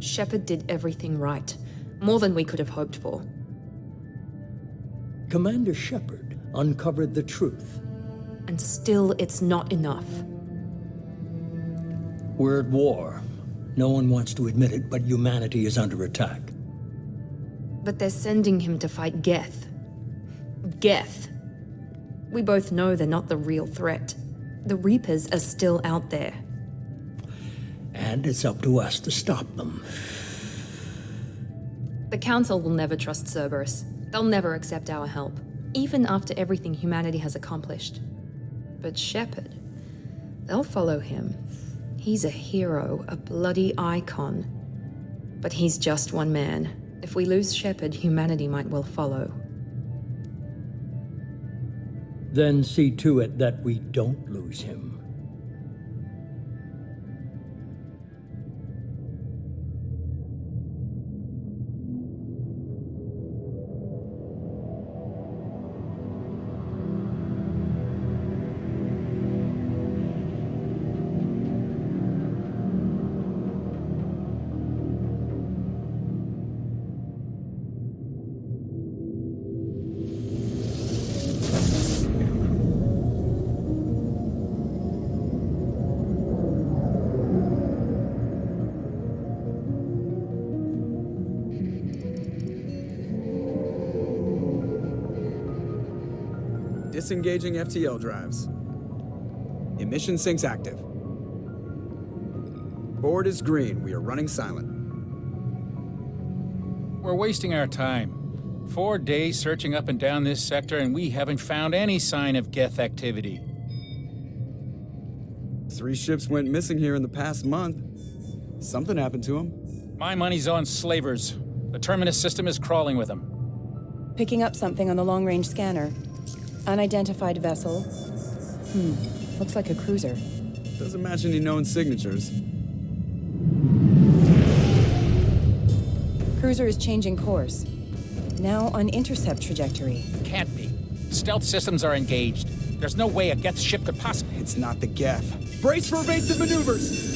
Shepard did everything right. More than we could have hoped for. Commander Shepard uncovered the truth. And still, it's not enough. We're at war. No one wants to admit it, but humanity is under attack. But they're sending him to fight Geth. Geth. We both know they're not the real threat. The Reapers are still out there. And it's up to us to stop them. The Council will never trust Cerberus. They'll never accept our help, even after everything humanity has accomplished. But Shepard, they'll follow him. He's a hero, a bloody icon. But he's just one man. If we lose Shepard, humanity might well follow. Then see to it that we don't lose him. Disengaging FTL drives. Emission sinks active. Board is green. We are running silent. We're wasting our time. 4 days searching up and down this sector, and we haven't found any sign of Geth activity. 3 ships went missing here in the past month. Something happened to them. My money's on slavers. The Terminus system is crawling with them. Picking up something on the long-range scanner. Unidentified vessel. Looks like a cruiser. Doesn't match any known signatures. Cruiser is changing course. Now on intercept trajectory. Can't be. Stealth systems are engaged. There's no way a Geth ship could possibly... It's not the Geth. Brace for evasive maneuvers!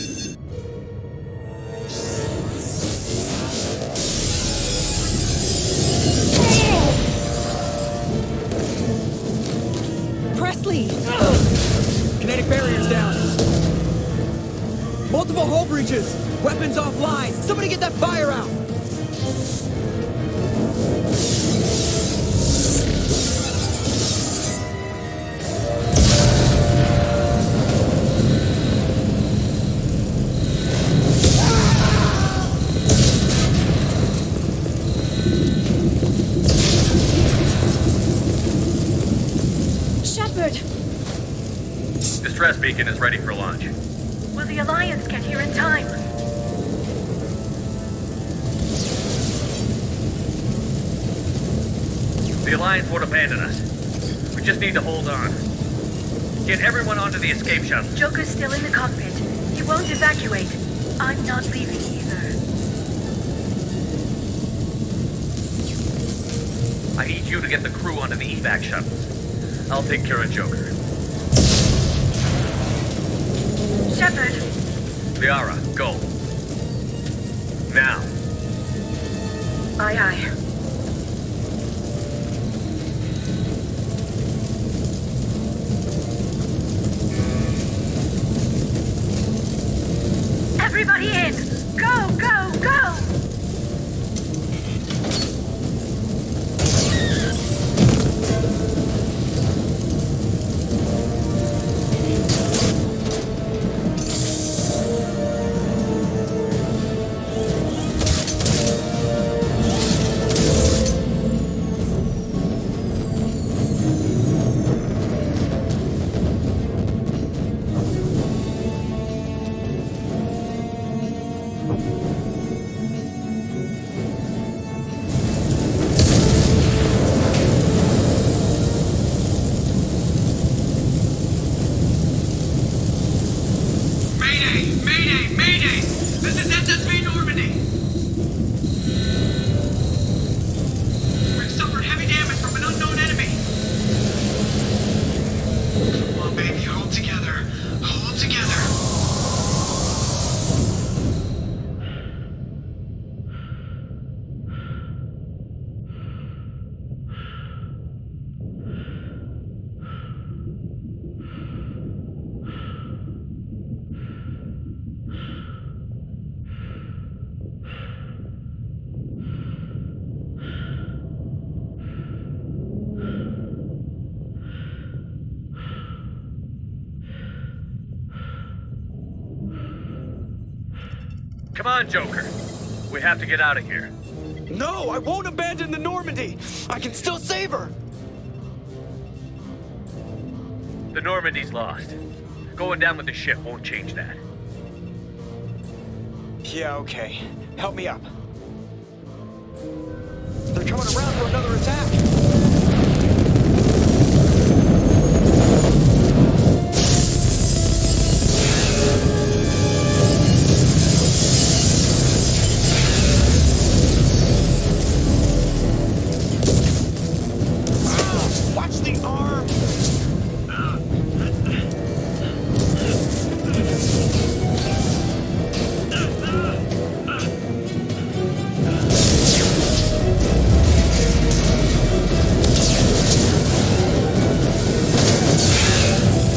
Presley! Kinetic barriers down. Multiple hull breaches. Weapons offline. Somebody get that fire out. Shepard! Distress beacon is ready for launch. Will the Alliance get here in time? The Alliance won't abandon us. We just need to hold on. Get everyone onto the escape shuttle. Joker's still in the cockpit. He won't evacuate. I'm not leaving either. I need you to get the crew onto the evac shuttles. I'll take care of Joker. Shepard! Liara, go. Now. Aye, aye. Everybody in! Go, go, go! Come on, Joker. We have to get out of here. No, I won't abandon the Normandy. I can still save her. The Normandy's lost. Going down with the ship won't change that. Yeah, okay. Help me up. They're coming around for another attack. Watch the arm!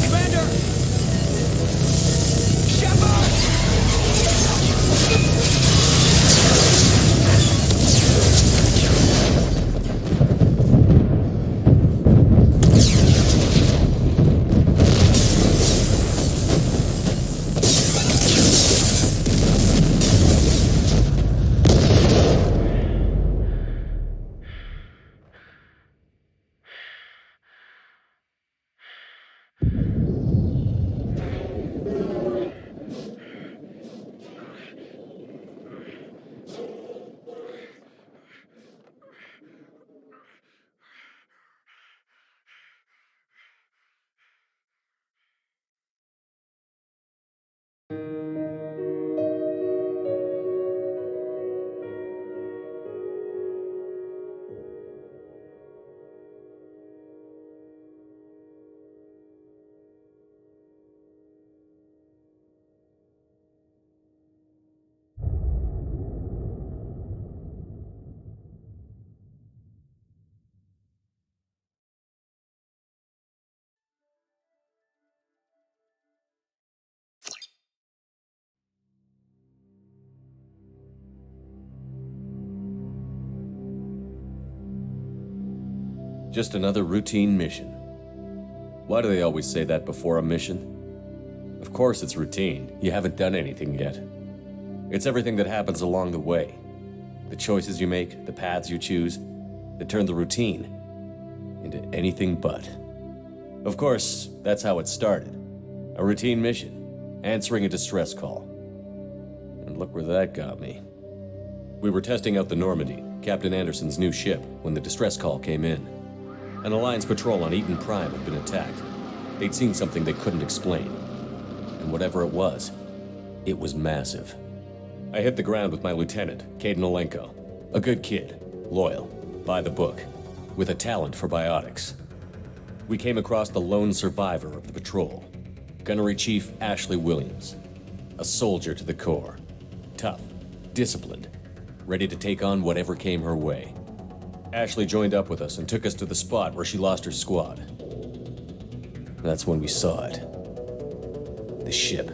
Commander! Shepard! Just another routine mission. Why do they always say that before a mission? Of course it's routine. You haven't done anything yet. It's everything that happens along the way. The choices you make, the paths you choose, that turn the routine into anything but. Of course, that's how it started. A routine mission, answering a distress call. And look where that got me. We were testing out the Normandy, Captain Anderson's new ship, when the distress call came in. An Alliance patrol on Eden Prime had been attacked. They'd seen something they couldn't explain. And whatever it was massive. I hit the ground with my lieutenant, Caden Olenko. A good kid, loyal, by the book, with a talent for biotics. We came across the lone survivor of the patrol, Gunnery Chief Ashley Williams. A soldier to the core. Tough, disciplined, ready to take on whatever came her way. Ashley joined up with us and took us to the spot where she lost her squad. That's when we saw it. The ship.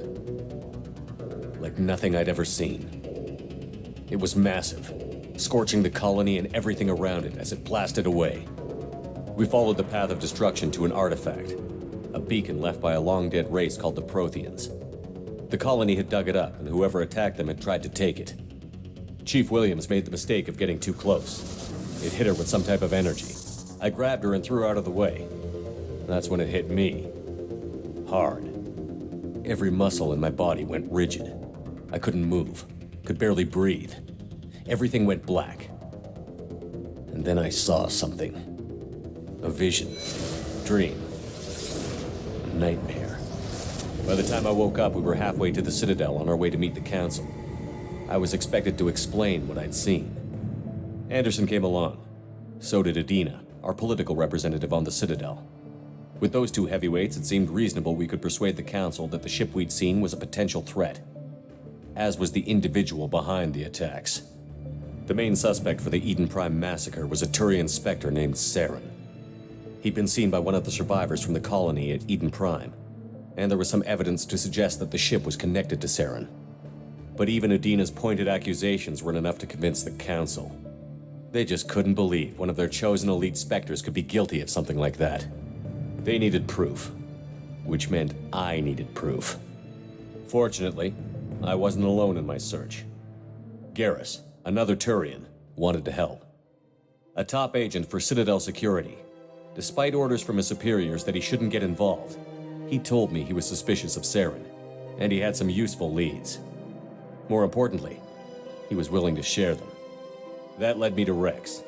Like nothing I'd ever seen. It was massive, scorching the colony and everything around it as it blasted away. We followed the path of destruction to an artifact, a beacon left by a long-dead race called the Protheans. The colony had dug it up, and whoever attacked them had tried to take it. Chief Williams made the mistake of getting too close. It hit her with some type of energy. I grabbed her and threw her out of the way. That's when it hit me. Hard. Every muscle in my body went rigid. I couldn't move, could barely breathe. Everything went black. And then I saw something. A vision. Dream. A nightmare. By the time I woke up, we were halfway to the Citadel on our way to meet the Council. I was expected to explain what I'd seen. Anderson came along. So did Adina, our political representative on the Citadel. With those two heavyweights, it seemed reasonable we could persuade the Council that the ship we'd seen was a potential threat, as was the individual behind the attacks. The main suspect for the Eden Prime massacre was a Turian Spectre named Saren. He'd been seen by one of the survivors from the colony at Eden Prime, and there was some evidence to suggest that the ship was connected to Saren. But even Adina's pointed accusations weren't enough to convince the Council. They just couldn't believe one of their chosen elite Spectres could be guilty of something like that. They needed proof, which meant I needed proof. Fortunately, I wasn't alone in my search. Garrus, another Turian, wanted to help. A top agent for Citadel Security. Despite orders from his superiors that he shouldn't get involved, he told me he was suspicious of Saren, and he had some useful leads. More importantly, he was willing to share them. That led me to Rex,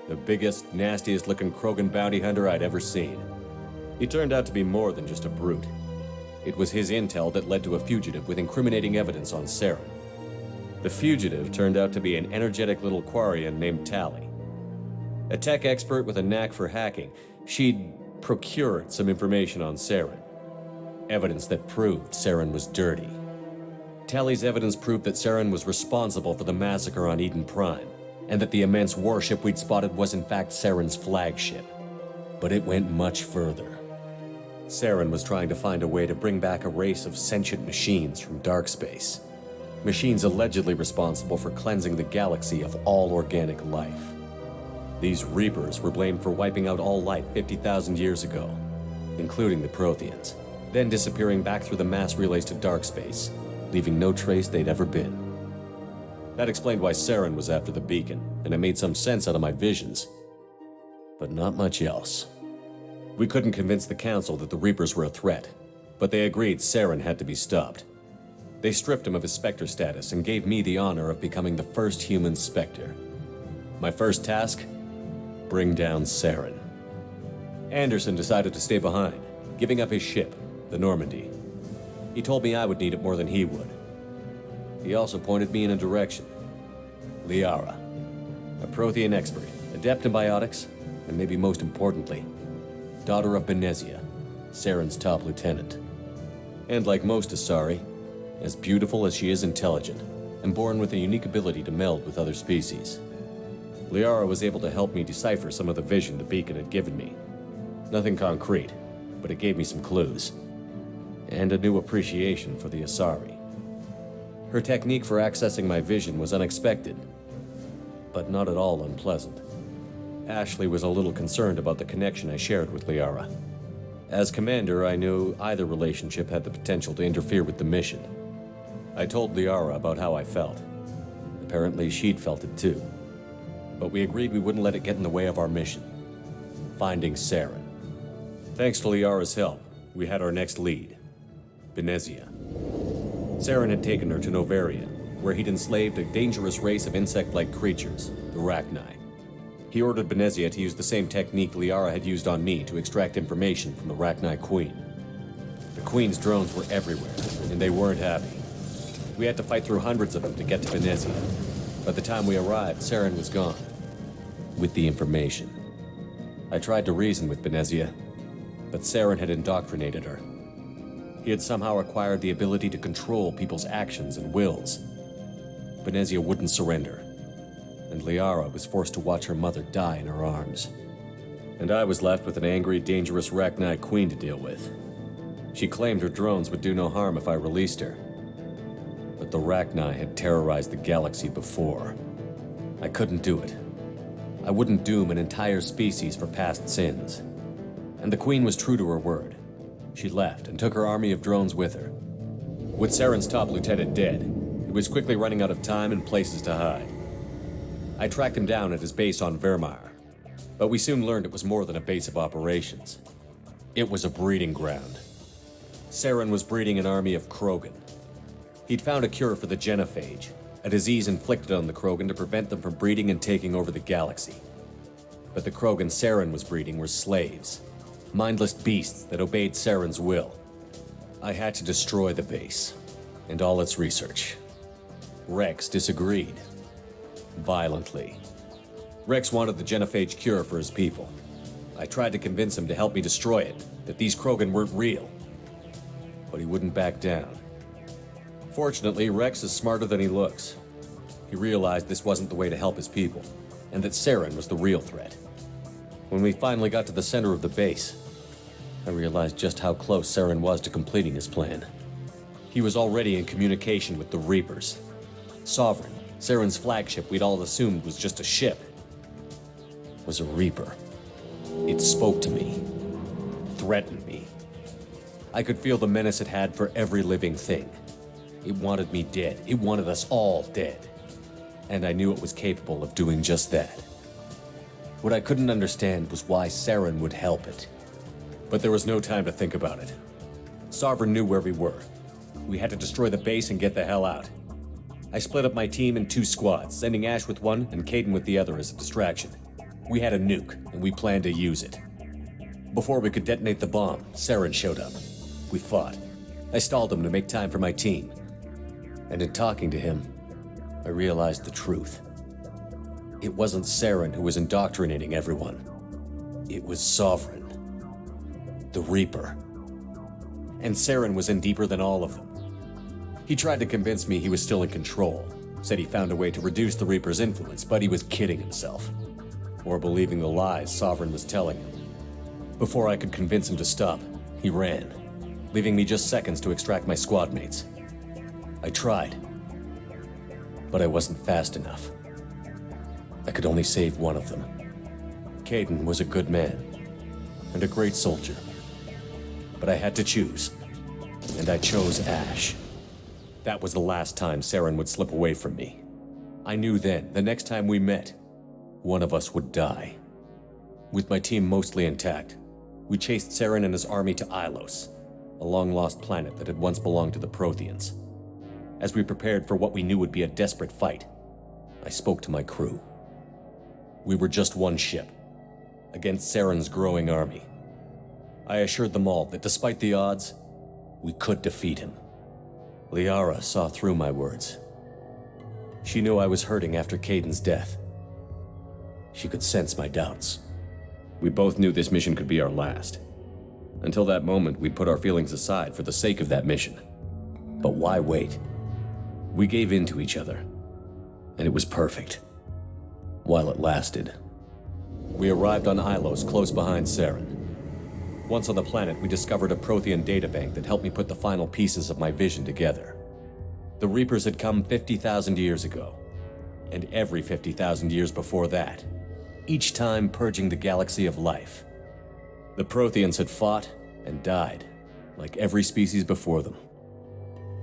the biggest, nastiest-looking Krogan bounty hunter I'd ever seen. He turned out to be more than just a brute. It was his intel that led to a fugitive with incriminating evidence on Saren. The fugitive turned out to be an energetic little Quarian named Tali. A tech expert with a knack for hacking, she'd procured some information on Saren. Evidence that proved Saren was dirty. Tali's evidence proved that Saren was responsible for the massacre on Eden Prime, and that the immense warship we'd spotted was in fact Saren's flagship. But it went much further. Saren was trying to find a way to bring back a race of sentient machines from dark space. Machines allegedly responsible for cleansing the galaxy of all organic life. These Reapers were blamed for wiping out all life 50,000 years ago, including the Protheans, then disappearing back through the mass relays to dark space, leaving no trace they'd ever been. That explained why Saren was after the beacon, and it made some sense out of my visions. But not much else. We couldn't convince the Council that the Reapers were a threat, but they agreed Saren had to be stopped. They stripped him of his Spectre status and gave me the honor of becoming the first human Spectre. My first task? Bring down Saren. Anderson decided to stay behind, giving up his ship, the Normandy. He told me I would need it more than he would. He also pointed me in a direction. Liara, a Prothean expert, adept in biotics, and maybe most importantly, daughter of Benezia, Saren's top lieutenant. And like most Asari, as beautiful as she is intelligent, and born with a unique ability to meld with other species. Liara was able to help me decipher some of the vision the beacon had given me. Nothing concrete, but it gave me some clues. And a new appreciation for the Asari. Her technique for accessing my vision was unexpected, but not at all unpleasant. Ashley was a little concerned about the connection I shared with Liara. As commander, I knew either relationship had the potential to interfere with the mission. I told Liara about how I felt. Apparently, she'd felt it too. But we agreed we wouldn't let it get in the way of our mission. Finding Saren. Thanks to Liara's help, we had our next lead. Benezia. Saren had taken her to Novaria, where he'd enslaved a dangerous race of insect-like creatures, the Rachni. He ordered Benezia to use the same technique Liara had used on me to extract information from the Rachni Queen. The Queen's drones were everywhere, and they weren't happy. We had to fight through hundreds of them to get to Benezia. By the time we arrived, Saren was gone. With the information. I tried to reason with Benezia, but Saren had indoctrinated her. He had somehow acquired the ability to control people's actions and wills. Benezia wouldn't surrender, and Liara was forced to watch her mother die in her arms. And I was left with an angry, dangerous Rachni Queen to deal with. She claimed her drones would do no harm if I released her. But the Rachni had terrorized the galaxy before. I couldn't do it. I wouldn't doom an entire species for past sins. And the Queen was true to her word. She left and took her army of drones with her. With Saren's top lieutenant dead, he was quickly running out of time and places to hide. I tracked him down at his base on Vermeer, but we soon learned it was more than a base of operations. It was a breeding ground. Saren was breeding an army of Krogan. He'd found a cure for the genophage, a disease inflicted on the Krogan to prevent them from breeding and taking over the galaxy. But the Krogan Saren was breeding were slaves, mindless beasts that obeyed Saren's will. I had to destroy the base, and all its research. Rex disagreed. Violently. Rex wanted the genophage cure for his people. I tried to convince him to help me destroy it, that these Krogan weren't real. But he wouldn't back down. Fortunately, Rex is smarter than he looks. He realized this wasn't the way to help his people, and that Saren was the real threat. When we finally got to the center of the base, I realized just how close Saren was to completing his plan. He was already in communication with the Reapers. Sovereign, Saren's flagship we'd all assumed was just a ship, was a Reaper. It spoke to me, threatened me. I could feel the menace it had for every living thing. It wanted me dead. It wanted us all dead. and I knew it was capable of doing just that. What I couldn't understand was why Saren would help it. But there was no time to think about it. Sovereign knew where we were. We had to destroy the base and get the hell out. I split up my team in 2 squads, sending Ash with one and Caden with the other as a distraction. We had a nuke, and we planned to use it. Before we could detonate the bomb, Saren showed up. We fought. I stalled him to make time for my team. And in talking to him, I realized the truth. It wasn't Saren who was indoctrinating everyone. It was Sovereign. The Reaper. And Saren was in deeper than all of them. He tried to convince me he was still in control, said he found a way to reduce the Reaper's influence, but he was kidding himself. Or believing the lies Sovereign was telling him. Before I could convince him to stop, he ran, leaving me just seconds to extract my squad mates. I tried, but I wasn't fast enough. I could only save one of them. Caden was a good man, and a great soldier. But I had to choose, and I chose Ash. That was the last time Saren would slip away from me. I knew then, the next time we met, one of us would die. With my team mostly intact, we chased Saren and his army to Ilos, a long-lost planet that had once belonged to the Protheans. As we prepared for what we knew would be a desperate fight, I spoke to my crew. We were just one ship, against Saren's growing army. I assured them all that despite the odds, we could defeat him. Liara saw through my words. She knew I was hurting after Caden's death. She could sense my doubts. We both knew this mission could be our last. Until that moment, we'd put our feelings aside for the sake of that mission. But why wait? We gave in to each other, and it was perfect. While it lasted. We arrived on Ilos, close behind Saren. Once on the planet, we discovered a Prothean databank that helped me put the final pieces of my vision together. The Reapers had come 50,000 years ago, and every 50,000 years before that, each time purging the galaxy of life. The Protheans had fought and died, like every species before them.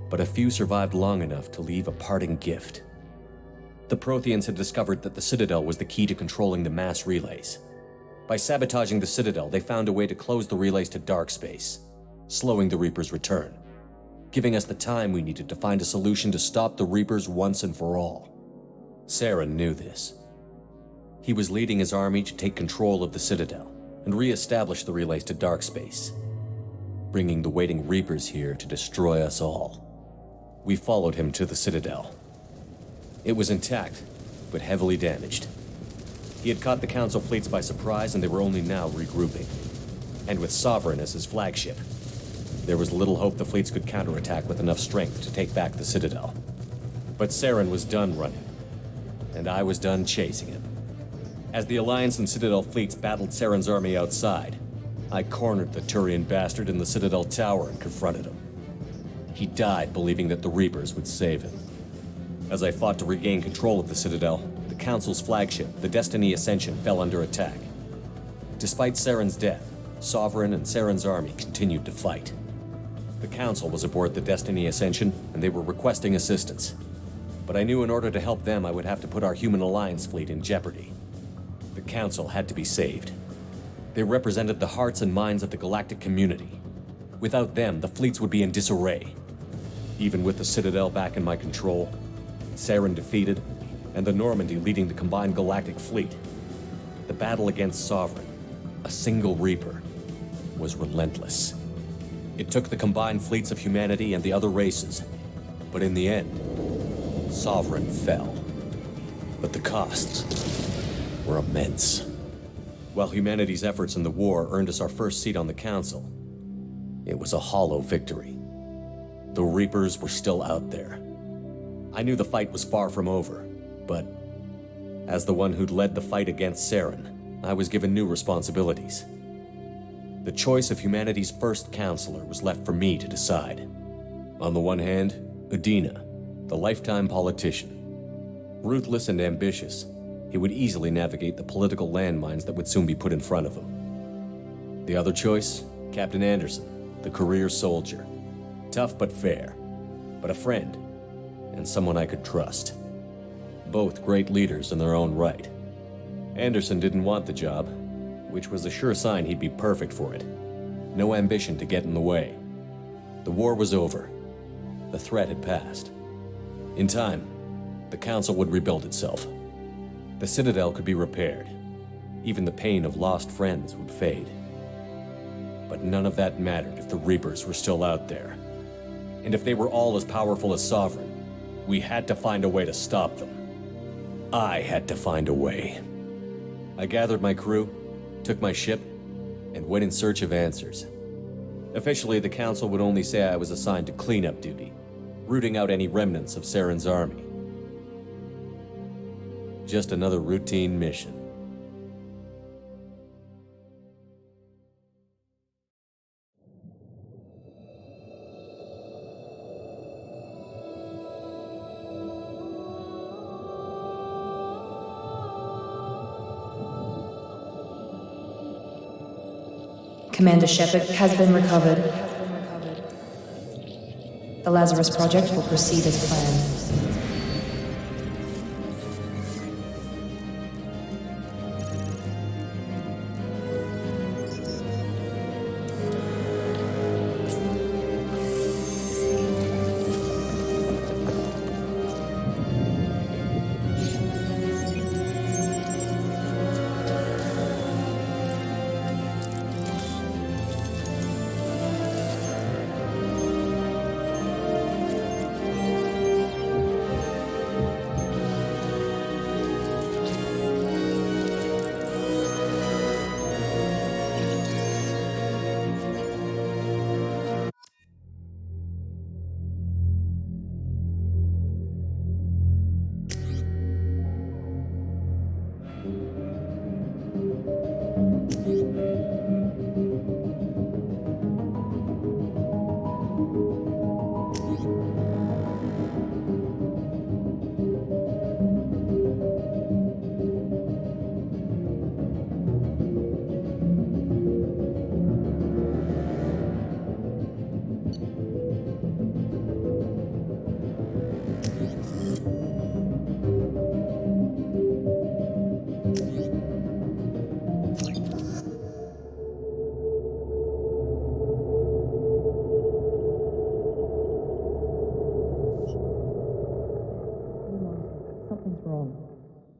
But a few survived long enough to leave a parting gift. The Protheans had discovered that the Citadel was the key to controlling the mass relays. By sabotaging the Citadel, they found a way to close the relays to dark space, slowing the Reaper's return, giving us the time we needed to find a solution to stop the Reapers once and for all. Saren knew this. He was leading his army to take control of the Citadel and re-establish the relays to dark space, bringing the waiting Reapers here to destroy us all. We followed him to the Citadel. It was intact, but heavily damaged. He had caught the Council fleets by surprise, and they were only now regrouping. And with Sovereign as his flagship, there was little hope the fleets could counterattack with enough strength to take back the Citadel. But Saren was done running, and I was done chasing him. As the Alliance and Citadel fleets battled Saren's army outside, I cornered the Turian bastard in the Citadel tower and confronted him. He died believing that the Reapers would save him. As I fought to regain control of the Citadel, the Council's flagship, the Destiny Ascension, fell under attack. Despite Saren's death, Sovereign and Saren's army continued to fight. The Council was aboard the Destiny Ascension, and they were requesting assistance. But I knew in order to help them, I would have to put our human Alliance fleet in jeopardy. The Council had to be saved. They represented the hearts and minds of the galactic community. Without them, the fleets would be in disarray. Even with the Citadel back in my control, Saren defeated, and the Normandy leading the combined galactic fleet, the battle against Sovereign, a single Reaper, was relentless. It took the combined fleets of humanity and the other races, but in the end, Sovereign fell. But the costs were immense. While humanity's efforts in the war earned us our first seat on the Council, it was a hollow victory. The Reapers were still out there. I knew the fight was far from over, but as the one who'd led the fight against Saren, I was given new responsibilities. The choice of humanity's first counselor was left for me to decide. On the one hand, Udina, the lifetime politician. Ruthless and ambitious, he would easily navigate the political landmines that would soon be put in front of him. The other choice, Captain Anderson, the career soldier. Tough but fair, but a friend, and someone I could trust. both great leaders in their own right. Anderson didn't want the job, which was a sure sign he'd be perfect for it. No ambition to get in the way. The war was over. The threat had passed. In time, the Council would rebuild itself. The Citadel could be repaired. Even the pain of lost friends would fade. But none of that mattered if the Reapers were still out there. And if they were all as powerful as Sovereign, we had to find a way to stop them. I had to find a way. I gathered my crew, took my ship, and went in search of answers. Officially, the Council would only say I was assigned to cleanup duty, rooting out any remnants of Saren's army. Just another routine mission. Commander Shepard has been recovered. The Lazarus Project will proceed as planned.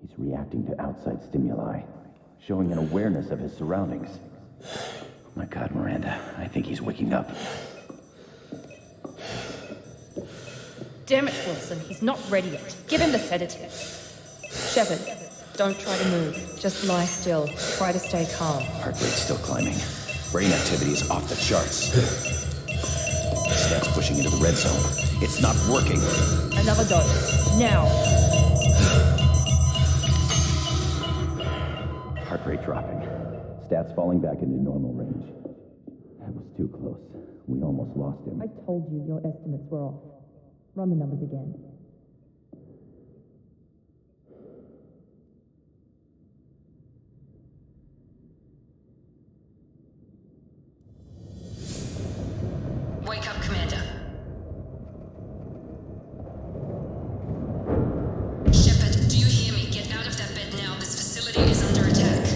He's reacting to outside stimuli, showing an awareness of his surroundings. Oh my God, Miranda, I think he's waking up. Damn it, Wilson, he's not ready yet. Give him the sedative. Shepard, don't try to move. Just lie still. Try to stay calm. Heart rate's still climbing. Brain activity is off the charts. Steps pushing into the red zone. It's not working. Another dose. Now. Heart rate dropping. Stats falling back into normal range. That was too close. We almost lost him. I told you your estimates were off. Run the numbers again. Wake up, Commander. Shepard, do you hear me? Get out of that bed now. This facility is under attack.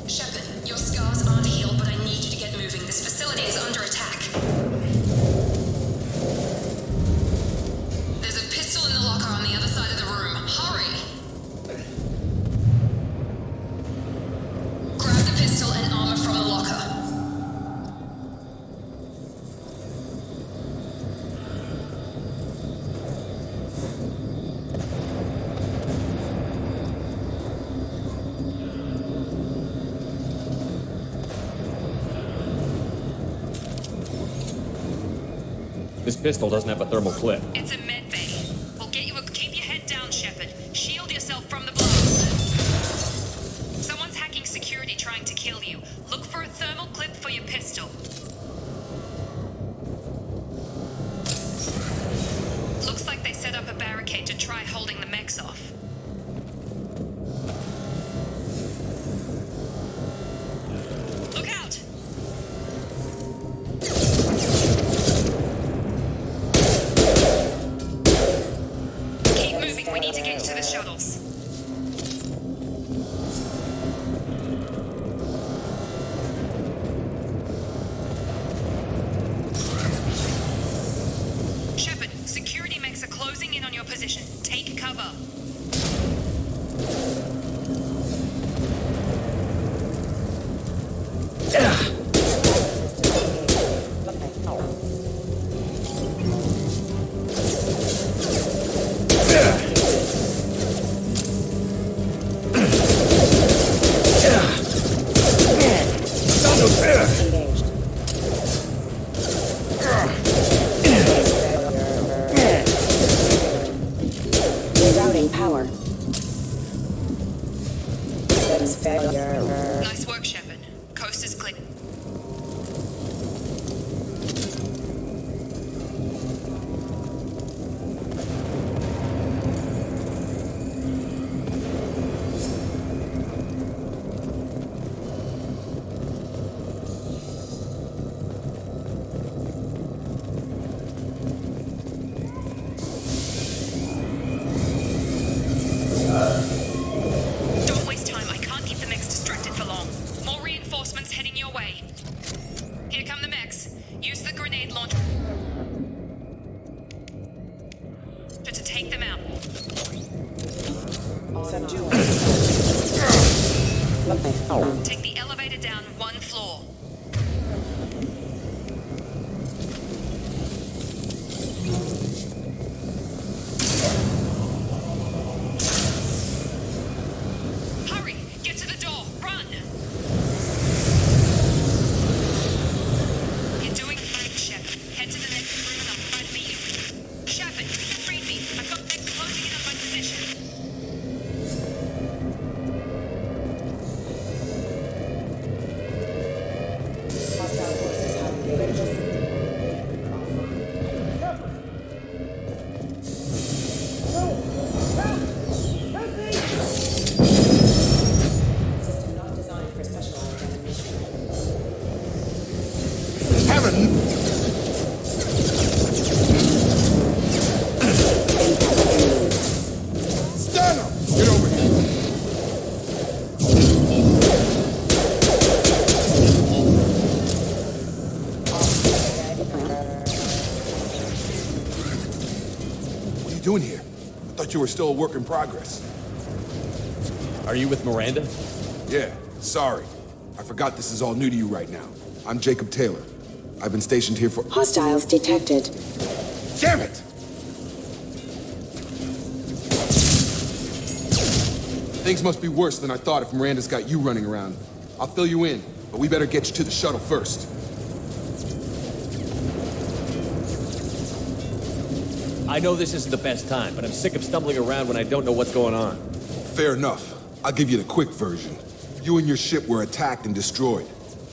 Shepard, your scars aren't healed, but I need you to get moving. This facility is under attack. There's a pistol in the locker on the other side of the room. Hurry! Grab the pistol and armor from the locker. This pistol doesn't have a thermal clip. It's a med bay. We'll get you a... Keep your head down, Shepard. Shield yourself from the blast. Someone's hacking security trying to kill you. Look for a thermal clip for your pistol. Looks like they set up a barricade to try holding the mechs off. Look out! Keep moving, Engaged. Rerouting power. Status failure. Nice work, Shepard. Coast is clear. Don't waste time. I can't keep the mechs distracted for long. More reinforcements heading your way. Here come the mechs. Use the grenade launcher to take them out. Take the elevator down one floor. Hurry! Get to the door! Run! You're doing fine, Shepard. Head to the next room and I'll try to meet you. Shepard, read me. I've got mechs closing in on my position. Doing here? I thought you were still a work in progress. Are you with Miranda? Yeah, sorry. I forgot this is all new to you right now. I'm Jacob Taylor. I've been stationed here for— Hostiles detected. Damn it! Things must be worse than I thought if Miranda's got you running around. I'll fill you in, but we better get you to the shuttle first. I know this isn't the best time, but I'm sick of stumbling around when I don't know what's going on. Fair enough. I'll give you the quick version. You and your ship were attacked and destroyed.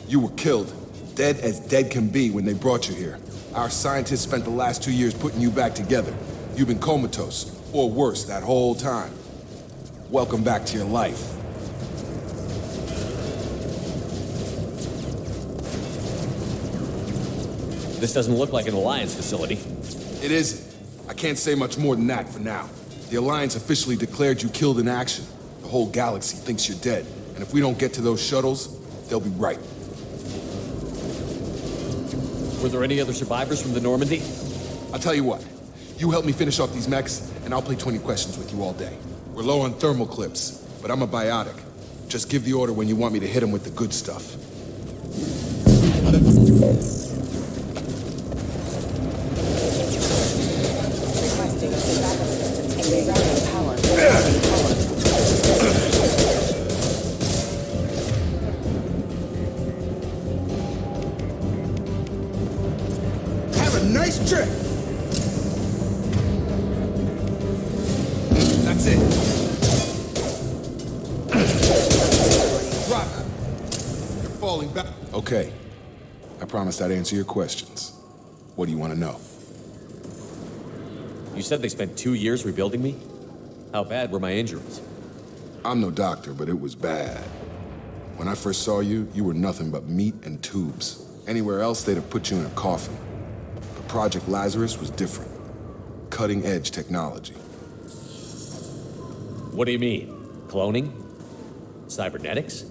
You were killed. Dead as dead can be when they brought you here. Our scientists spent the last 2 years putting you back together. You've been comatose, or worse, that whole time. Welcome back to your life. This doesn't look like an Alliance facility. It isn't. I can't say much more than that for now. The Alliance officially declared you killed in action. The whole galaxy thinks you're dead, and if we don't get to those shuttles, they'll be right. Were there any other survivors from the Normandy? I'll tell you what. You help me finish off these mechs, and I'll play 20 questions with you all day. We're low on thermal clips, but I'm a biotic. Just give the order when you want me to hit them with the good stuff. Have a nice trip! That's it. Drop. You're falling back. Okay. I promised I'd answer your questions. What do you want to know? You said they spent 2 years rebuilding me? How bad were my injuries? I'm no doctor, but it was bad. When I first saw you, you were nothing but meat and tubes. Anywhere else, they'd have put you in a coffin. But Project Lazarus was different. Cutting-edge technology. What do you mean? Cloning? Cybernetics?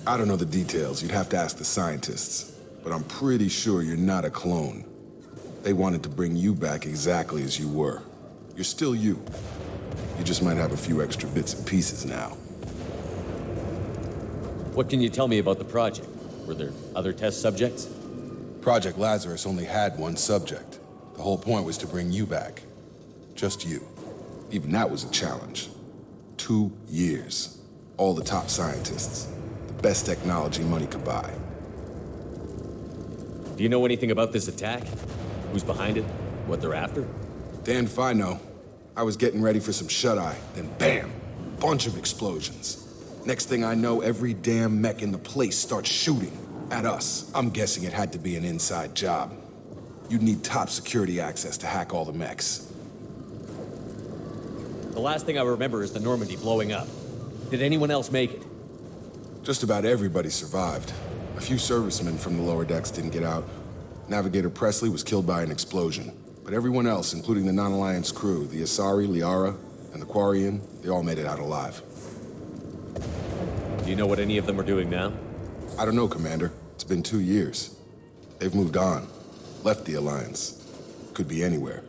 I don't know the details. You'd have to ask the scientists. But I'm pretty sure you're not a clone. They wanted to bring you back exactly as you were. You're still you. You just might have a few extra bits and pieces now. What can you tell me about the project? Were there other test subjects? Project Lazarus only had one subject. The whole point was to bring you back. Just you. Even that was a challenge. 2 years. All the top scientists. The best technology money could buy. Do you know anything about this attack? Who's behind it? What they're after? Damned if I know. I was getting ready for some shut-eye, then bam! Bunch of explosions. Next thing I know, every damn mech in the place starts shooting at us. I'm guessing it had to be an inside job. You'd need top security access to hack all the mechs. The last thing I remember is the Normandy blowing up. Did anyone else make it? Just about everybody survived. A few servicemen from the lower decks didn't get out. Navigator Presley was killed by an explosion. But everyone else, including the non-Alliance crew, the Asari, Liara, and the Quarian, they all made it out alive. Do you know what any of them are doing now? I don't know, Commander. It's been 2 years. They've moved on. Left the Alliance. Could be anywhere.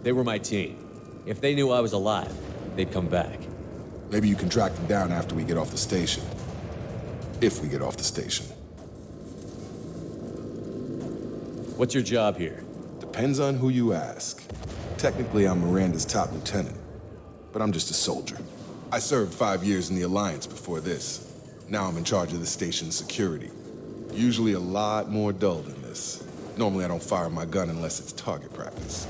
They were my team. If they knew I was alive, they'd come back. Maybe you can track them down after we get off the station. If we get off the station. What's your job here? Depends on who you ask. Technically, I'm Miranda's top lieutenant, but I'm just a soldier. I served 5 years in the Alliance before this. Now I'm in charge of the station's security. Usually a lot more dull than this. Normally I don't fire my gun unless it's target practice.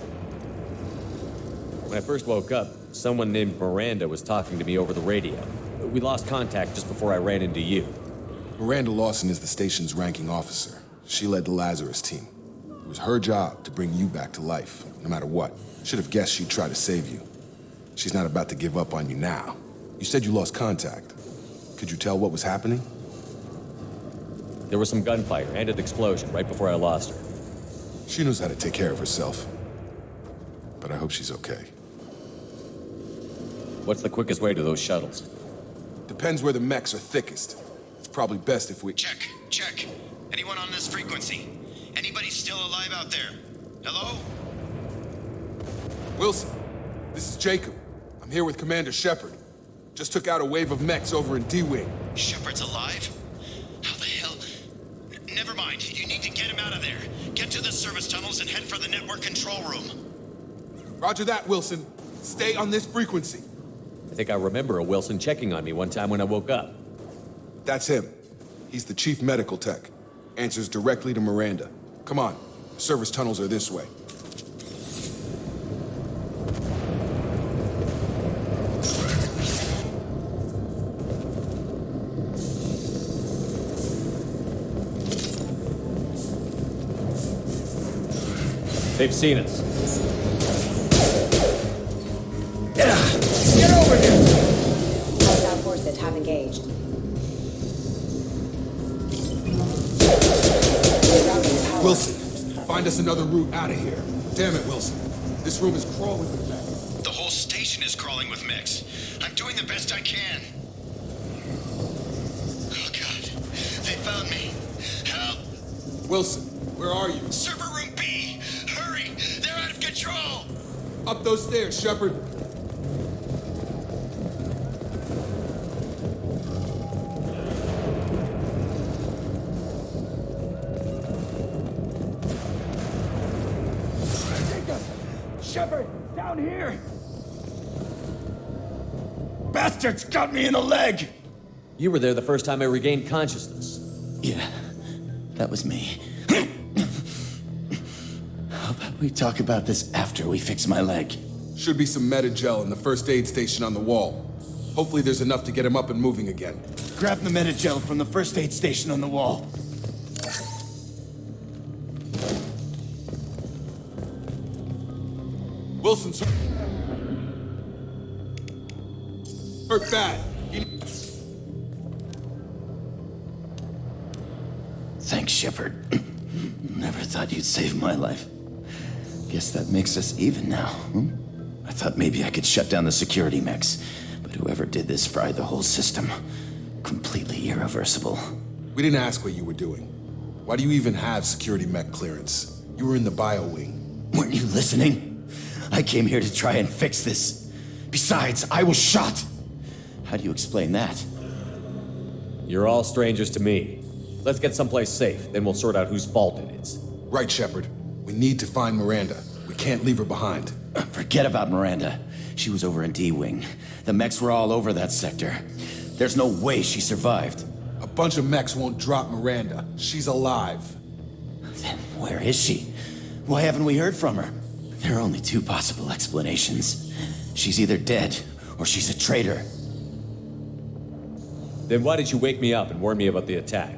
When I first woke up, someone named Miranda was talking to me over the radio. We lost contact just before I ran into you. Miranda Lawson is the station's ranking officer. She led the Lazarus team. It was her job to bring you back to life, no matter what. Should have guessed she'd try to save you. She's not about to give up on you now. You said you lost contact. Could you tell what was happening? There was some gunfire and an explosion right before I lost her. She knows how to take care of herself. But I hope she's okay. What's the quickest way to those shuttles? Depends where the mechs are thickest. It's probably best if we... Check. Anyone on this frequency? Anybody still alive out there? Hello? Wilson, this is Jacob. I'm here with Commander Shepard. Just took out a wave of mechs over in D-Wing. Shepard's alive? How the hell? Never mind. You need to get him out of there. Get to the service tunnels and head for the network control room. Roger that, Wilson. Stay on this frequency. I think I remember a Wilson checking on me one time when I woke up. That's him. He's the chief medical tech. Answers directly to Miranda. Come on. The service tunnels are this way. They've seen us. Get over here! Hostile forces have engaged. Wilson, find us another route out of here. Damn it, Wilson. This room is crawling with mechs. The whole station is crawling with mechs. I'm doing the best I can. Oh, God. They found me. Help! Wilson, where are you? Server room B! Hurry! They're out of control! Up those stairs, Shepard. Shepard! Down here! Bastards got me in the leg! You were there the first time I regained consciousness. Yeah, that was me. How about we talk about this after we fix my leg? Should be some Metagel in the first aid station on the wall. Hopefully there's enough to get him up and moving again. Grab the Metagel from the first aid station on the wall. Wilson's hurt bad. Thanks, Shepard. Never thought you'd save my life. Guess that makes us even now, hmm? I thought maybe I could shut down the security mechs, but whoever did this fried the whole system. Completely irreversible. We didn't ask what you were doing. Why do you even have security mech clearance? You were in the bio wing. Weren't you listening? I came here to try and fix this. Besides, I was shot. How do you explain that? You're all strangers to me. Let's get someplace safe, then we'll sort out whose fault it is. Right, Shepard. We need to find Miranda. We can't leave her behind. Forget about Miranda. She was over in D-Wing. The mechs were all over that sector. There's no way she survived. A bunch of mechs won't drop Miranda. She's alive. Then where is she? Why haven't we heard from her? There are only two possible explanations. She's either dead, or she's a traitor. Then why did you wake me up and warn me about the attack?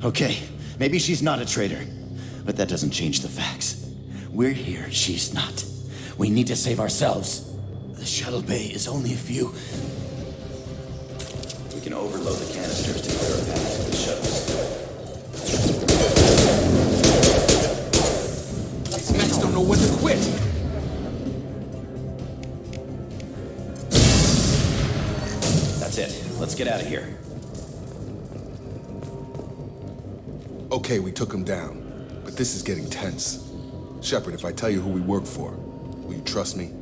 Okay, maybe she's not a traitor, but that doesn't change the facts. We're here, she's not. We need to save ourselves. The shuttle bay is only a few. We can overload the canisters to clear a path to the shuttles. These mechs don't know when to quit. That's it. Let's get out of here. Okay, we took him down, but this is getting tense. Shepard, if I tell you who we work for, will you trust me?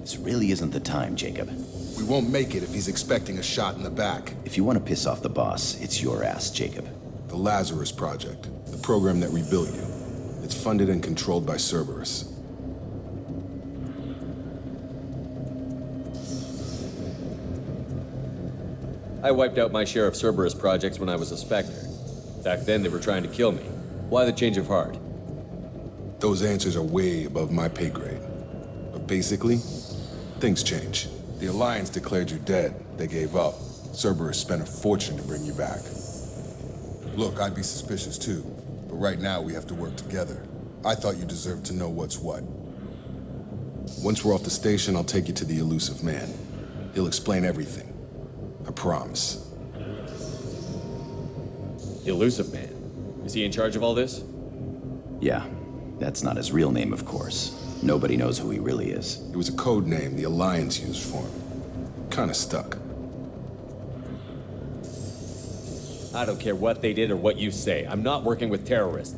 This really isn't the time, Jacob. We won't make it if he's expecting a shot in the back. If you want to piss off the boss, it's your ass, Jacob. The Lazarus Project, the program that rebuilt you. It's funded and controlled by Cerberus. I wiped out my share of Cerberus projects when I was a Spectre. Back then, they were trying to kill me. Why the change of heart? Those answers are way above my pay grade. But basically, things change. The Alliance declared you dead. They gave up. Cerberus spent a fortune to bring you back. Look, I'd be suspicious too, but right now we have to work together. I thought you deserved to know what's what. Once we're off the station, I'll take you to the elusive man. He'll explain everything. I promise. Elusive Man? Is he in charge of all this? Yeah, that's not his real name, of course. Nobody knows who he really is. It was a code name the Alliance used for him. Kinda stuck. I don't care what they did or what you say. I'm not working with terrorists.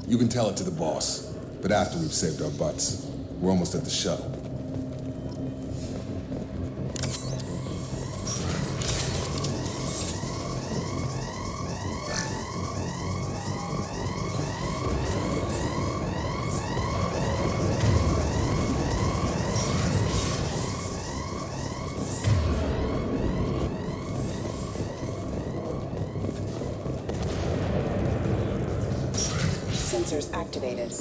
You can tell it to the boss, but after we've saved our butts. We're almost at the shuttle. Sensors activated.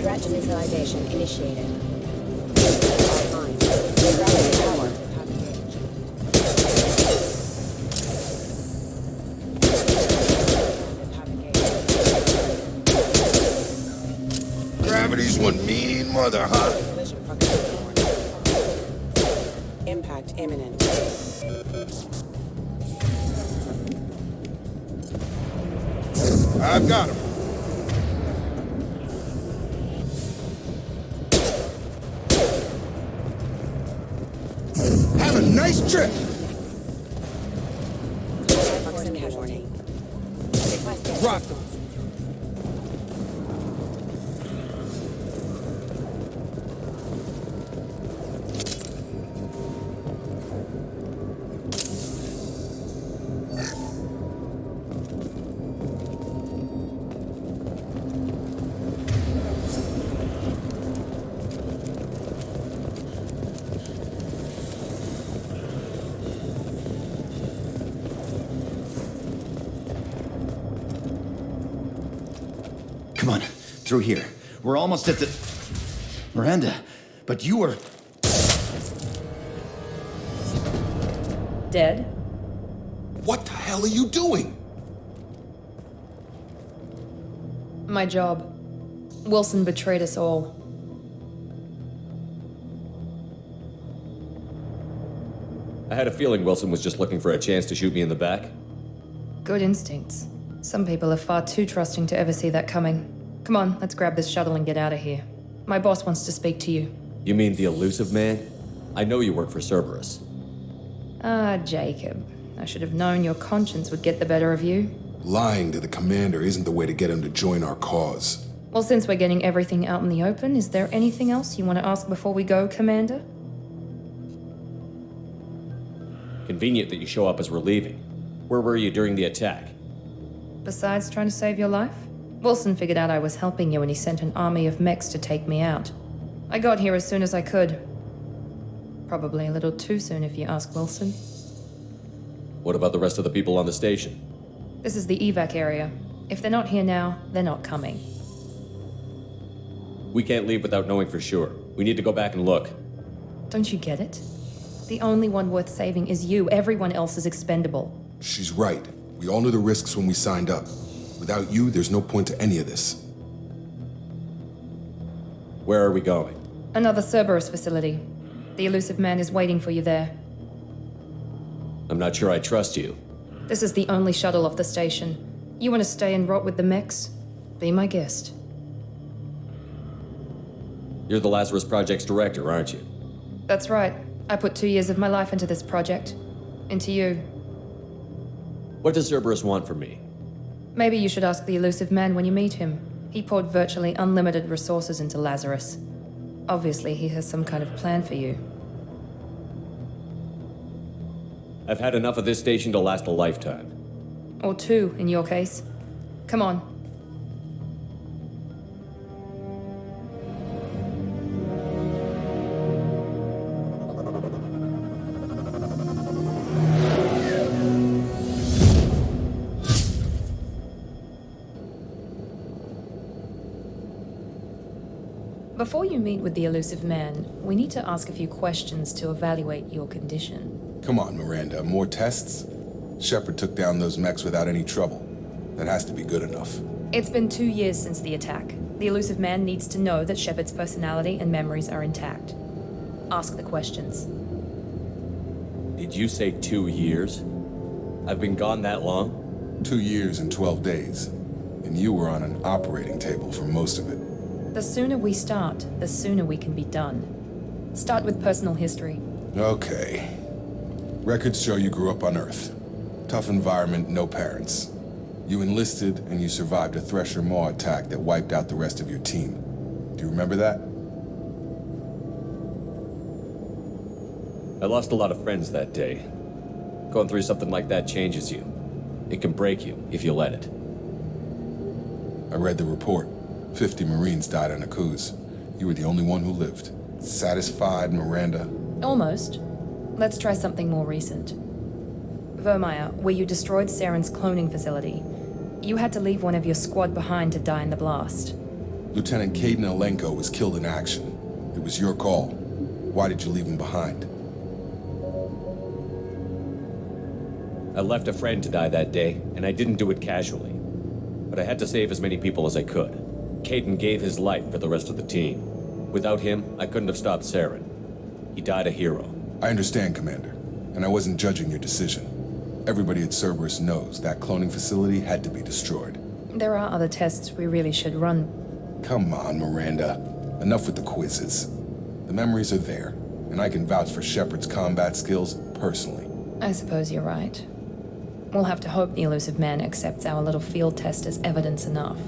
Threat neutralization initiated. Online. Gravity power. Gravity's one mean mother, huh? Impact imminent. I've got him. Have a nice trip. Proximity warning. Drop them. Come on, through here. We're almost at the... Miranda, but you were... Dead? What the hell are you doing? My job. Wilson betrayed us all. I had a feeling Wilson was just looking for a chance to shoot me in the back. Good instincts. Some people are far too trusting to ever see that coming. Come on, let's grab this shuttle and get out of here. My boss wants to speak to you. You mean the elusive man? I know you work for Cerberus. Ah, Jacob. I should have known your conscience would get the better of you. Lying to the commander isn't the way to get him to join our cause. Well, since we're getting everything out in the open, is there anything else you want to ask before we go, Commander? Convenient that you show up as we're leaving. Where were you during the attack? Besides trying to save your life? Wilson figured out I was helping you and he sent an army of mechs to take me out. I got here as soon as I could. Probably a little too soon if you ask Wilson. What about the rest of the people on the station? This is the evac area. If they're not here now, they're not coming. We can't leave without knowing for sure. We need to go back and look. Don't you get it? The only one worth saving is you. Everyone else is expendable. She's right. We all knew the risks when we signed up. Without you, there's no point to any of this. Where are we going? Another Cerberus facility. The elusive man is waiting for you there. I'm not sure I trust you. This is the only shuttle off the station. You want to stay and rot with the mechs? Be my guest. You're the Lazarus Project's director, aren't you? That's right. I put 2 years of my life into this project. Into you. What does Cerberus want from me? Maybe you should ask the elusive man when you meet him. He poured virtually unlimited resources into Lazarus. Obviously, he has some kind of plan for you. I've had enough of this station to last a lifetime. Or 2, in your case. Come on. Before you meet with the elusive man, we need to ask a few questions to evaluate your condition. Come on, Miranda, more tests? Shepard took down those mechs without any trouble. That has to be good enough. It's been 2 years since the attack. The elusive man needs to know that Shepard's personality and memories are intact. Ask the questions. Did you say 2 years? I've been gone that long? 2 years and 12 days. And you were on an operating table for most of it. The sooner we start, the sooner we can be done. Start with personal history. Okay. Records show you grew up on Earth. Tough environment, no parents. You enlisted and you survived a Thresher Maw attack that wiped out the rest of your team. Do you remember that? I lost a lot of friends that day. Going through something like that changes you. It can break you if you let it. I read the report. 50 Marines died on a cruise. You were the only one who lived. Satisfied, Miranda? Almost. Let's try something more recent. Vermeer, where you destroyed Saren's cloning facility. You had to leave one of your squad behind to die in the blast. Lieutenant Caden Alenko was killed in action. It was your call. Why did you leave him behind? I left a friend to die that day, and I didn't do it casually. But I had to save as many people as I could. Caden gave his life for the rest of the team. Without him, I couldn't have stopped Saren. He died a hero. I understand, Commander, and I wasn't judging your decision. Everybody at Cerberus knows that cloning facility had to be destroyed. There are other tests we really should run. Come on, Miranda. Enough with the quizzes. The memories are there, and I can vouch for Shepard's combat skills personally. I suppose you're right. We'll have to hope the elusive man accepts our little field test as evidence enough.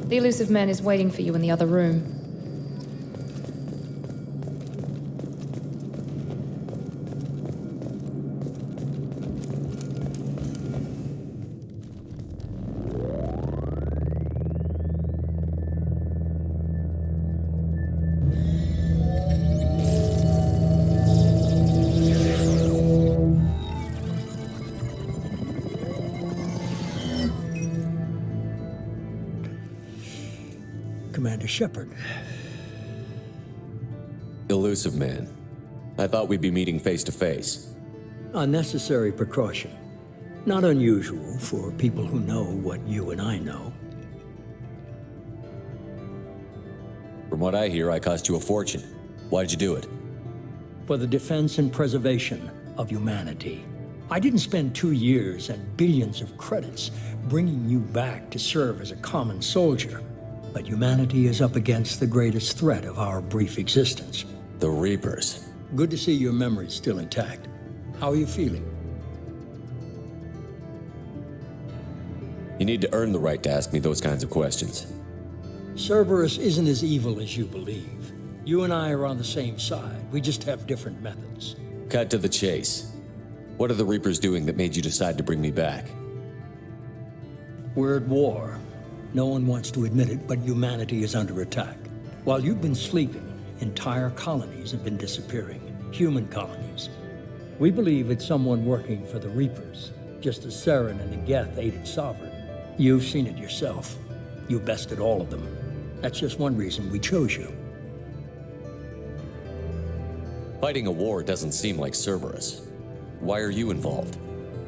The elusive man is waiting for you in the other room. Commander Shepard. Elusive man. I thought we'd be meeting face to face. A necessary precaution. Not unusual for people who know what you and I know. From what I hear, I cost you a fortune. Why'd you do it? For the defense and preservation of humanity. I didn't spend 2 years and billions of credits bringing you back to serve as a common soldier. But humanity is up against the greatest threat of our brief existence. The Reapers. Good to see your memory's still intact. How are you feeling? You need to earn the right to ask me those kinds of questions. Cerberus isn't as evil as you believe. You and I are on the same side. We just have different methods. Cut to the chase. What are the Reapers doing that made you decide to bring me back? We're at war. No one wants to admit it, but humanity is under attack. While you've been sleeping, entire colonies have been disappearing. Human colonies. We believe it's someone working for the Reapers, just as Saren and Geth aided Sovereign. You've seen it yourself. You bested all of them. That's just one reason we chose you. Fighting a war doesn't seem like Cerberus. Why are you involved?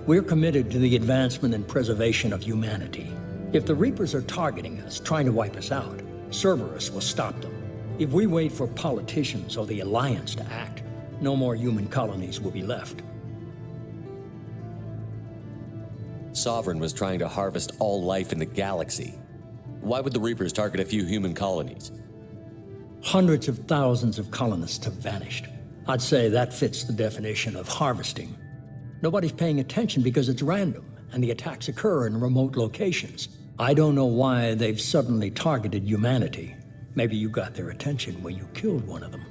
We're committed to the advancement and preservation of humanity. If the Reapers are targeting us, trying to wipe us out, Cerberus will stop them. If we wait for politicians or the Alliance to act, no more human colonies will be left. Sovereign was trying to harvest all life in the galaxy. Why would the Reapers target a few human colonies? Hundreds of thousands of colonists have vanished. I'd say that fits the definition of harvesting. Nobody's paying attention because it's random, and the attacks occur in remote locations. I don't know why they've suddenly targeted humanity. Maybe you got their attention when you killed one of them.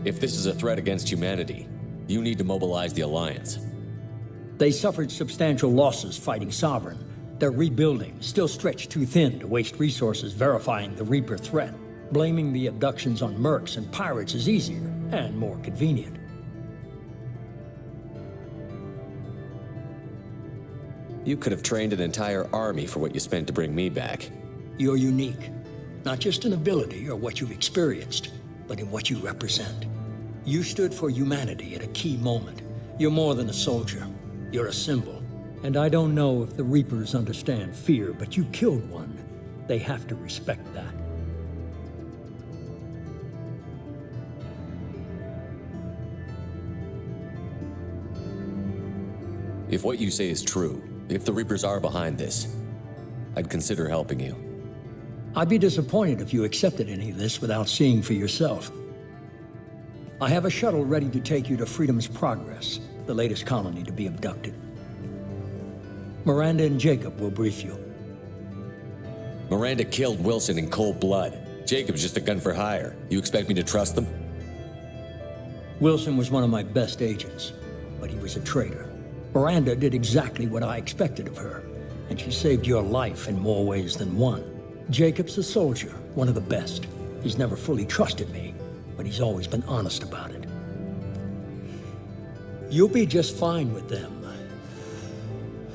If this is a threat against humanity, you need to mobilize the Alliance. They suffered substantial losses fighting Sovereign. They're rebuilding, still stretched too thin to waste resources verifying the Reaper threat. Blaming the abductions on mercs and pirates is easier and more convenient. You could have trained an entire army for what you spent to bring me back. You're unique, not just in ability or what you've experienced, but in what you represent. You stood for humanity at a key moment. You're more than a soldier. You're a symbol. And I don't know if the Reapers understand fear, but you killed one. They have to respect that. If what you say is true, if the Reapers are behind this, I'd consider helping you. I'd be disappointed if you accepted any of this without seeing for yourself. I have a shuttle ready to take you to Freedom's Progress, the latest colony to be abducted. Miranda and Jacob will brief you. Miranda killed Wilson in cold blood. Jacob's just a gun for hire. You expect me to trust them? Wilson was one of my best agents, but he was a traitor. Miranda did exactly what I expected of her, and she saved your life in more ways than one. Jacob's a soldier, one of the best. He's never fully trusted me, but he's always been honest about it. You'll be just fine with them.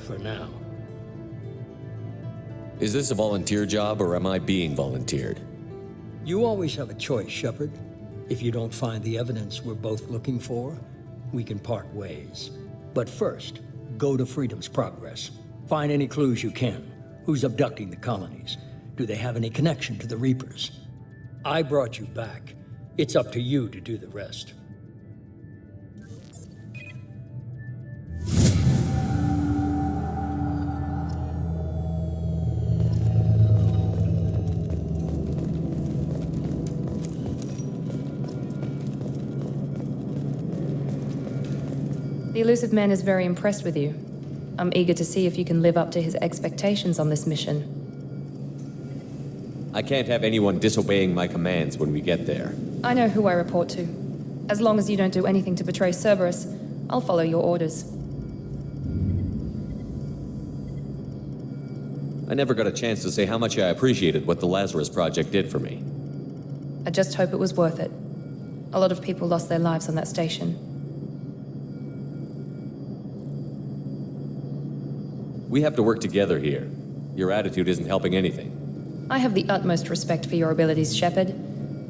For now. Is this a volunteer job, or am I being volunteered? You always have a choice, Shepard. If you don't find the evidence we're both looking for, we can part ways. But first, go to Freedom's Progress. Find any clues you can. Who's abducting the colonies? Do they have any connection to the Reapers? I brought you back. It's up to you to do the rest. The elusive man is very impressed with you. I'm eager to see if you can live up to his expectations on this mission. I can't have anyone disobeying my commands when we get there. I know who I report to. As long as you don't do anything to betray Cerberus, I'll follow your orders. I never got a chance to say how much I appreciated what the Lazarus Project did for me. I just hope it was worth it. A lot of people lost their lives on that station. We have to work together here. Your attitude isn't helping anything. I have the utmost respect for your abilities, Shepard.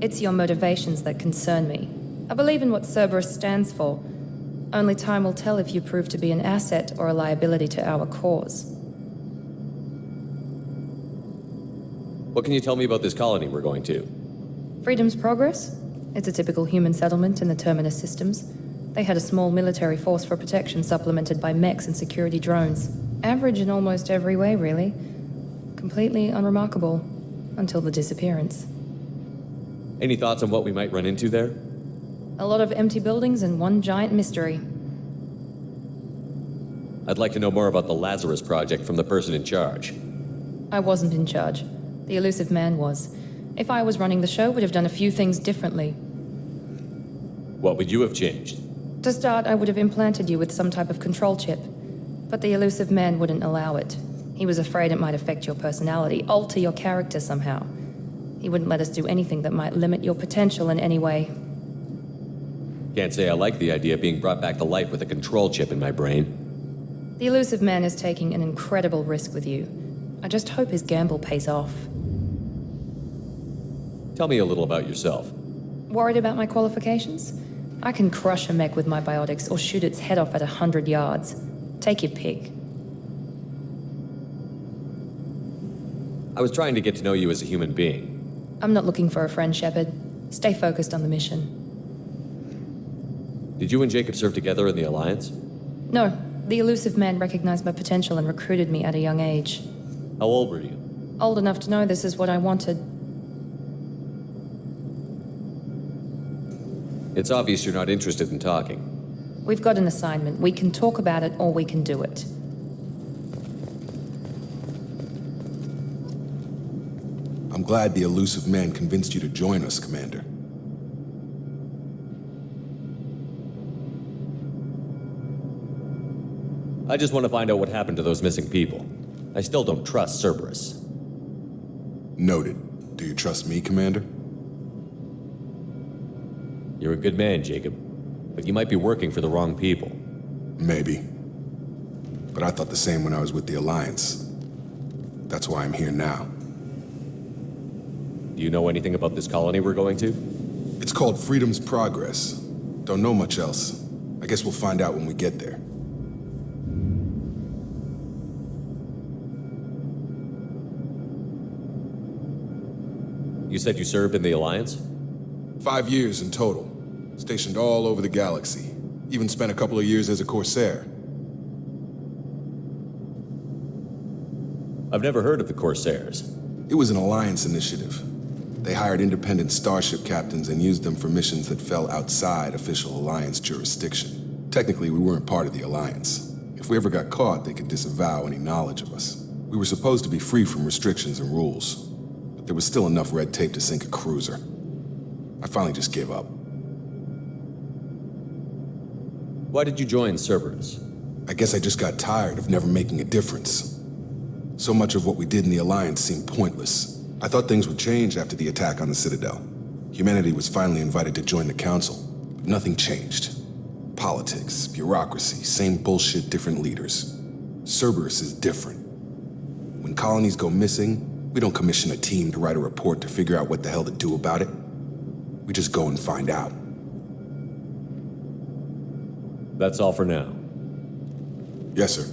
It's your motivations that concern me. I believe in what Cerberus stands for. Only time will tell if you prove to be an asset or a liability to our cause. What can you tell me about this colony we're going to? Freedom's Progress? It's a typical human settlement in the Terminus systems. They had a small military force for protection supplemented by mechs and security drones. Average in almost every way, really. Completely unremarkable. Until the disappearance. Any thoughts on what we might run into there? A lot of empty buildings and one giant mystery. I'd like to know more about the Lazarus Project from the person in charge. I wasn't in charge. The elusive man was. If I was running the show, would have done a few things differently. What would you have changed? To start, I would have implanted you with some type of control chip. But the elusive man wouldn't allow it. He was afraid it might affect your personality, alter your character somehow. He wouldn't let us do anything that might limit your potential in any way. Can't say I like the idea of being brought back to life with a control chip in my brain. The elusive man is taking an incredible risk with you. I just hope his gamble pays off. Tell me a little about yourself. Worried about my qualifications? I can crush a mech with my biotics or shoot its head off at 100 yards. Take your pick. I was trying to get to know you as a human being. I'm not looking for a friend, Shepard. Stay focused on the mission. Did you and Jacob serve together in the Alliance? No, the elusive man recognized my potential and recruited me at a young age. How old were you? Old enough to know this is what I wanted. It's obvious you're not interested in talking. We've got an assignment. We can talk about it or we can do it. I'm glad the elusive man convinced you to join us, Commander. I just want to find out what happened to those missing people. I still don't trust Cerberus. Noted. Do you trust me, Commander? You're a good man, Jacob. But you might be working for the wrong people. Maybe. But I thought the same when I was with the Alliance. That's why I'm here now. Do you know anything about this colony we're going to? It's called Freedom's Progress. Don't know much else. I guess we'll find out when we get there. You said you served in the Alliance? 5 years in total. Stationed all over the galaxy. Even spent a couple of years as a Corsair. I've never heard of the Corsairs. It was an Alliance initiative. They hired independent starship captains and used them for missions that fell outside official Alliance jurisdiction. Technically, we weren't part of the Alliance. If we ever got caught, they could disavow any knowledge of us. We were supposed to be free from restrictions and rules, but there was still enough red tape to sink a cruiser. I finally just gave up. Why did you join Cerberus? I guess I just got tired of never making a difference. So much of what we did in the Alliance seemed pointless. I thought things would change after the attack on the Citadel. Humanity was finally invited to join the Council, but nothing changed. Politics, bureaucracy, same bullshit, different leaders. Cerberus is different. When colonies go missing, we don't commission a team to write a report to figure out what the hell to do about it. We just go and find out. That's all for now. Yes, sir.